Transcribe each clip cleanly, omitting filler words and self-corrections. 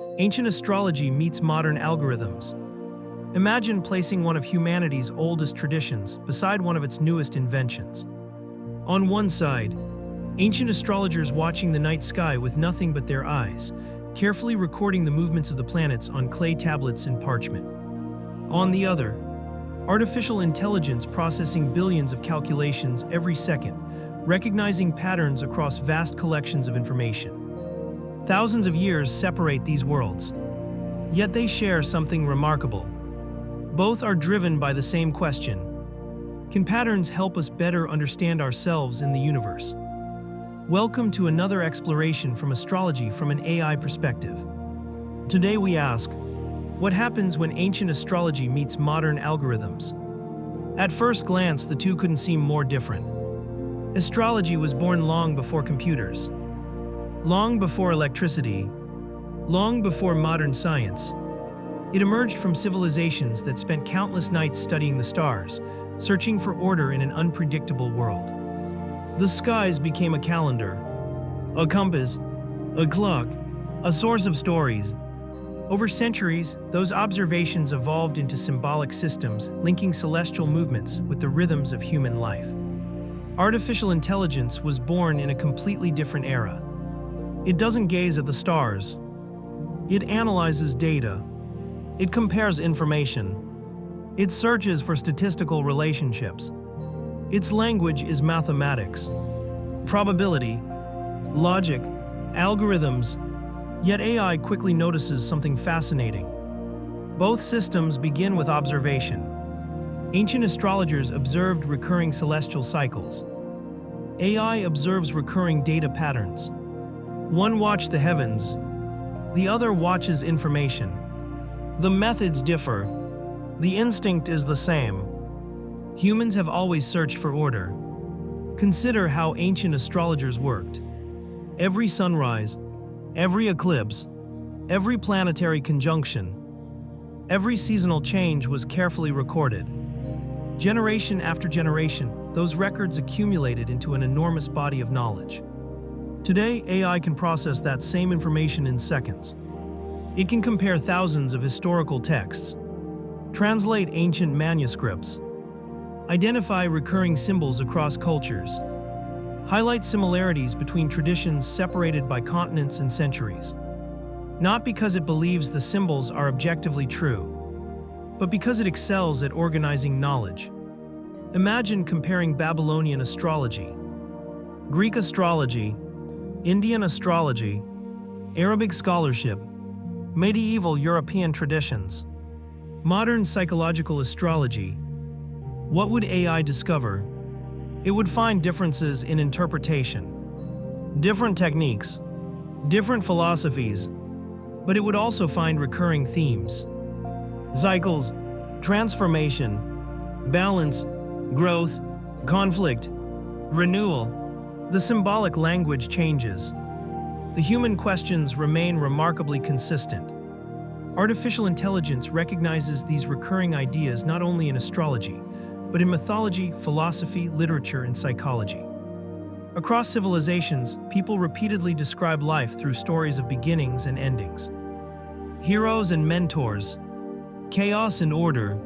Ancient astrology meets modern algorithms. Imagine placing one of humanity's oldest traditions beside one of its newest inventions. On one side, ancient astrologers watching the night sky with nothing but their eyes, carefully recording the movements of the planets on clay tablets and parchment. On the other, artificial intelligence processing billions of calculations every second, recognizing patterns across vast collections of information. Thousands of years separate these worlds, yet they share something remarkable. Both are driven by the same question: can patterns help us better understand ourselves in the universe? Welcome to another exploration from astrology from an AI perspective. Today we ask, what happens when ancient astrology meets modern algorithms? At first glance, the two couldn't seem more different. Astrology was born long before computers, long before electricity, long before modern science. It emerged from civilizations that spent countless nights studying the stars, searching for order in an unpredictable world. The skies became a calendar, a compass, a clock, a source of stories. Over centuries, those observations evolved into symbolic systems, linking celestial movements with the rhythms of human life. Artificial intelligence was born in a completely different era. It doesn't gaze at the stars. It analyzes data. It compares information. It searches for statistical relationships. Its language is mathematics, probability, logic, algorithms. Yet AI quickly notices something fascinating. Both systems begin with observation. Ancient astrologers observed recurring celestial cycles. AI observes recurring data patterns. One watched the heavens, the other watches information. The methods differ. The instinct is the same. Humans have always searched for order. Consider how ancient astrologers worked. Every sunrise, every eclipse, every planetary conjunction, every seasonal change was carefully recorded. Generation after generation, those records accumulated into an enormous body of knowledge. Today, AI can process that same information in seconds. It can compare thousands of historical texts, translate ancient manuscripts, identify recurring symbols across cultures, highlight similarities between traditions separated by continents and centuries. Not because it believes the symbols are objectively true, but because it excels at organizing knowledge. Imagine comparing Babylonian astrology, Greek astrology, Indian astrology, Arabic scholarship, medieval European traditions, modern psychological astrology. What would AI discover? It would find differences in interpretation, different techniques, different philosophies, but it would also find recurring themes: cycles, transformation, balance, growth, conflict, renewal. The symbolic language changes. The human questions remain remarkably consistent. Artificial intelligence recognizes these recurring ideas not only in astrology, but in mythology, philosophy, literature, and psychology. Across civilizations, people repeatedly describe life through stories of beginnings and endings. Heroes and mentors, chaos and order,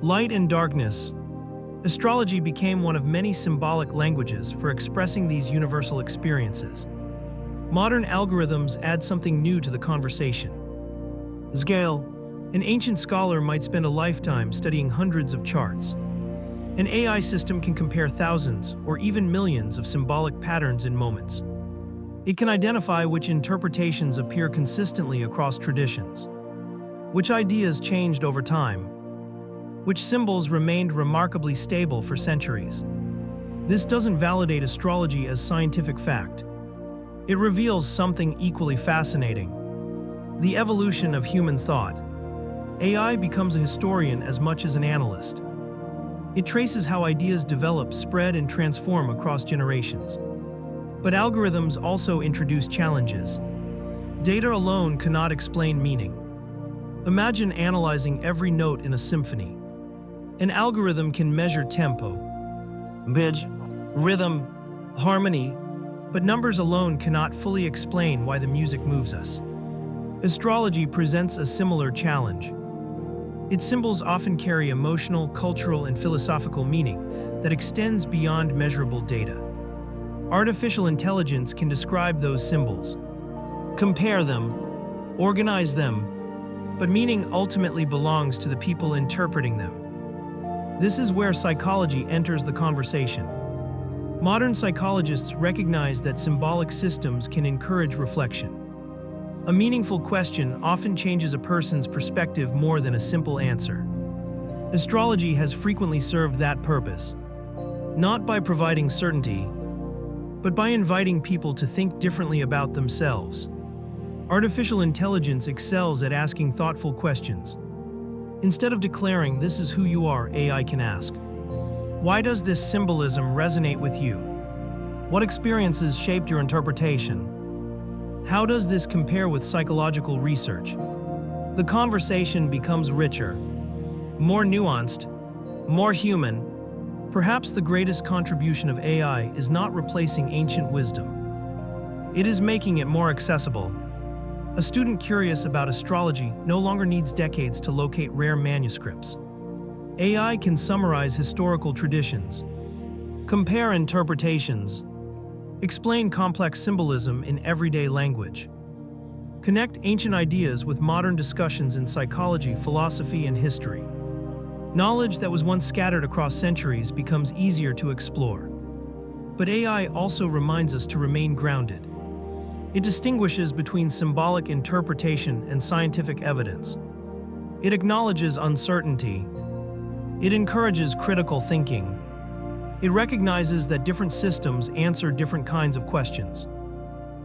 light and darkness. Astrology became one of many symbolic languages for expressing these universal experiences. Modern algorithms add something new to the conversation. Scale. An ancient scholar might spend a lifetime studying hundreds of charts. An AI system can compare thousands or even millions of symbolic patterns in moments. It can identify which interpretations appear consistently across traditions, which ideas changed over time, which symbols remained remarkably stable for centuries. This doesn't validate astrology as scientific fact. It reveals something equally fascinating: the evolution of human thought. AI becomes a historian as much as an analyst. It traces how ideas develop, spread, and transform across generations. But algorithms also introduce challenges. Data alone cannot explain meaning. Imagine analyzing every note in a symphony. An algorithm can measure tempo, pitch, rhythm, harmony, but numbers alone cannot fully explain why the music moves us. Astrology presents a similar challenge. Its symbols often carry emotional, cultural, and philosophical meaning that extends beyond measurable data. Artificial intelligence can describe those symbols, compare them, organize them, but meaning ultimately belongs to the people interpreting them. This is where psychology enters the conversation. Modern psychologists recognize that symbolic systems can encourage reflection. A meaningful question often changes a person's perspective more than a simple answer. Astrology has frequently served that purpose, not by providing certainty, but by inviting people to think differently about themselves. Artificial intelligence excels at asking thoughtful questions. Instead of declaring, "This is who you are," AI can ask, "Why does this symbolism resonate with you? What experiences shaped your interpretation? How does this compare with psychological research?" The conversation becomes richer, more nuanced, more human. Perhaps the greatest contribution of AI is not replacing ancient wisdom. It is making it more accessible. A student curious about astrology no longer needs decades to locate rare manuscripts. AI can summarize historical traditions, compare interpretations, explain complex symbolism in everyday language, connect ancient ideas with modern discussions in psychology, philosophy, and history. Knowledge that was once scattered across centuries becomes easier to explore. But AI also reminds us to remain grounded. It distinguishes between symbolic interpretation and scientific evidence. It acknowledges uncertainty. It encourages critical thinking. It recognizes that different systems answer different kinds of questions.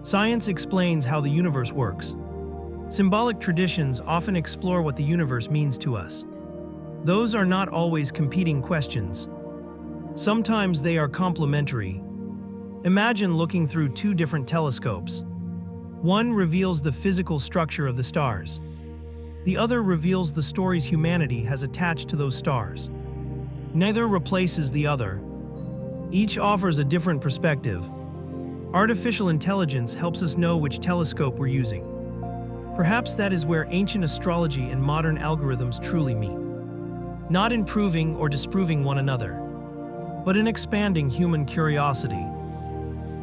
Science explains how the universe works. Symbolic traditions often explore what the universe means to us. Those are not always competing questions. Sometimes they are complementary. Imagine looking through two different telescopes. One reveals the physical structure of the stars. The other reveals the stories humanity has attached to those stars. Neither replaces the other. Each offers a different perspective. Artificial intelligence helps us know which telescope we're using. Perhaps that is where ancient astrology and modern algorithms truly meet. Not in proving or disproving one another, but in expanding human curiosity.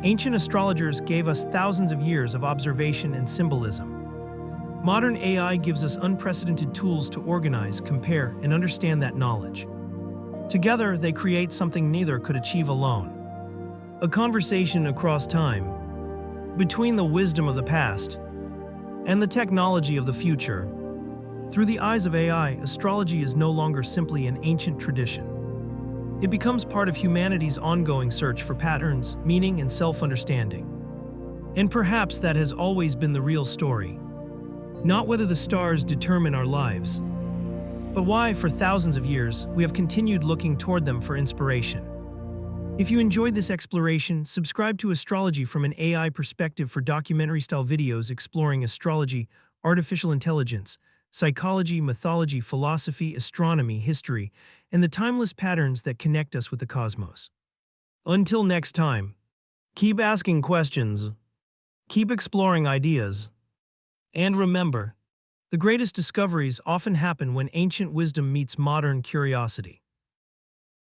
Ancient astrologers gave us thousands of years of observation and symbolism. Modern AI gives us unprecedented tools to organize, compare, and understand that knowledge. Together, they create something neither could achieve alone. A conversation across time, between the wisdom of the past and the technology of the future. Through the eyes of AI, astrology is no longer simply an ancient tradition. It becomes part of humanity's ongoing search for patterns, meaning, and self-understanding. And perhaps that has always been the real story. Not whether the stars determine our lives, but why, for thousands of years, we have continued looking toward them for inspiration. If you enjoyed this exploration, subscribe to Astrology from an AI perspective for documentary-style videos exploring astrology, artificial intelligence, psychology, mythology, philosophy, astronomy, history, and the timeless patterns that connect us with the cosmos. Until next time, keep asking questions, keep exploring ideas, and remember, the greatest discoveries often happen when ancient wisdom meets modern curiosity.